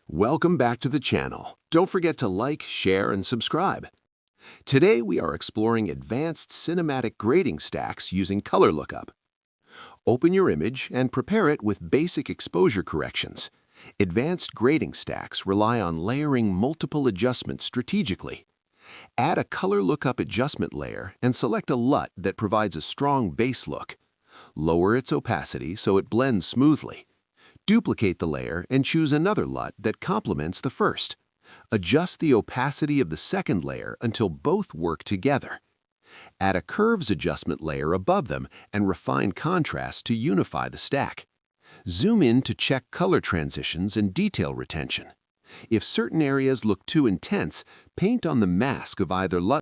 Welcome back to the channel. Don't forget to like, share, and subscribe. Today we are exploring advanced cinematic grading stacks using color lookup. Open your image and prepare it with basic exposure corrections. Advanced grading stacks rely on layering multiple adjustments strategically. Add a color lookup adjustment layer and select a LUT that provides a strong base look. Lower its opacity so it blends smoothly. Duplicate the layer and choose another LUT that complements the first. Adjust the opacity of the second layer until both work together. Add a curves adjustment layer above them and refine contrast to unify the stack. Zoom in to check color transitions and detail retention. If certain areas look too intense, paint on the mask of either LUT